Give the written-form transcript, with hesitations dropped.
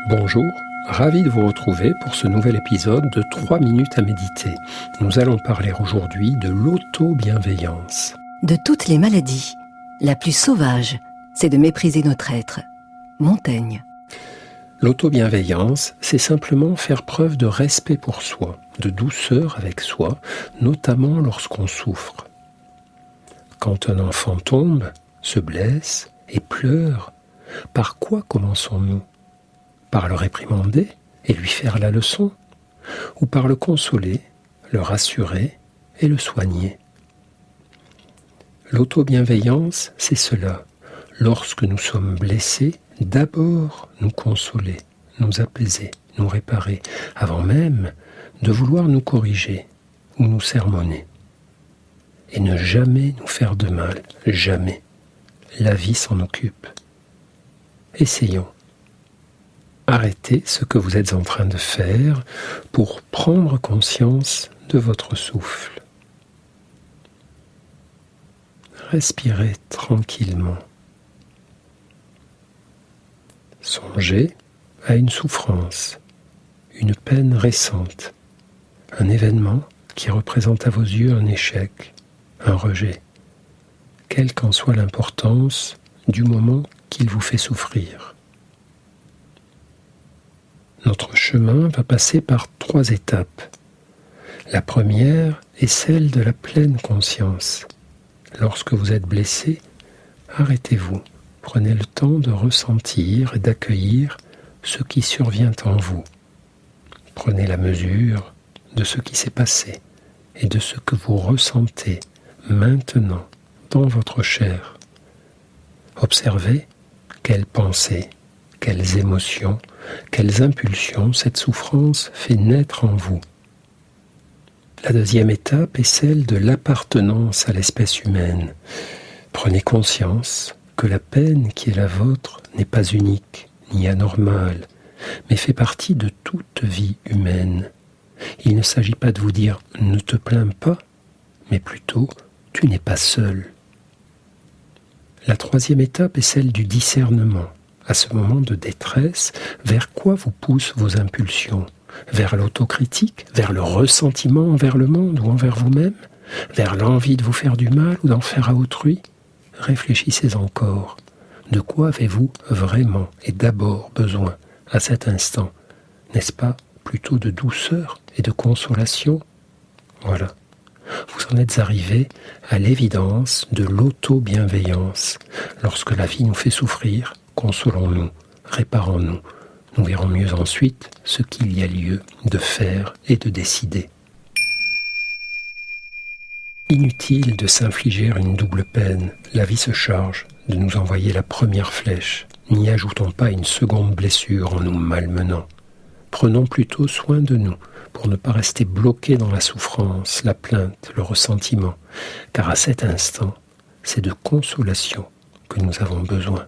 Bonjour, ravi de vous retrouver pour ce nouvel épisode de 3 minutes à méditer. Nous allons parler aujourd'hui de l'auto-bienveillance. De toutes les maladies, la plus sauvage, c'est de mépriser notre être. Montaigne. L'auto-bienveillance, c'est simplement faire preuve de respect pour soi, de douceur avec soi, notamment lorsqu'on souffre. Quand un enfant tombe, se blesse et pleure, par quoi commençons-nous ? Par le réprimander et lui faire la leçon, ou par le consoler, le rassurer et le soigner. L'auto-bienveillance, c'est cela. Lorsque nous sommes blessés, d'abord nous consoler, nous apaiser, nous réparer, avant même de vouloir nous corriger ou nous sermonner. Et ne jamais nous faire de mal, jamais. La vie s'en occupe. Essayons. Arrêtez ce que vous êtes en train de faire pour prendre conscience de votre souffle. Respirez tranquillement. Songez à une souffrance, une peine récente, un événement qui représente à vos yeux un échec, un rejet, quelle qu'en soit l'importance du moment qu'il vous fait souffrir. Notre chemin va passer par 3 étapes. La première est celle de la pleine conscience. Lorsque vous êtes blessé, arrêtez-vous. Prenez le temps de ressentir et d'accueillir ce qui survient en vous. Prenez la mesure de ce qui s'est passé et de ce que vous ressentez maintenant dans votre chair. Observez quelles pensées, quelles émotions, quelles impulsions cette souffrance fait naître en vous. La deuxième étape est celle de l'appartenance à l'espèce humaine. Prenez conscience que la peine qui est la vôtre n'est pas unique ni anormale, mais fait partie de toute vie humaine. Il ne s'agit pas de vous dire « ne te plains pas », mais plutôt « tu n'es pas seul ». La troisième étape est celle du discernement. À ce moment de détresse, vers quoi vous poussent vos impulsions ? Vers l'autocritique, vers le ressentiment envers le monde ou envers vous-même ? Vers l'envie de vous faire du mal ou d'en faire à autrui ? Réfléchissez encore. De quoi avez-vous vraiment et d'abord besoin à cet instant ? N'est-ce pas plutôt de douceur et de consolation ? Voilà. Vous en êtes arrivé à l'évidence de l'auto-bienveillance. Lorsque la vie nous fait souffrir, consolons-nous, réparons-nous. Nous verrons mieux ensuite ce qu'il y a lieu de faire et de décider. Inutile de s'infliger une double peine. La vie se charge de nous envoyer la première flèche. N'y ajoutons pas une seconde blessure en nous malmenant. Prenons plutôt soin de nous pour ne pas rester bloqués dans la souffrance, la plainte, le ressentiment. Car à cet instant, c'est de consolation que nous avons besoin.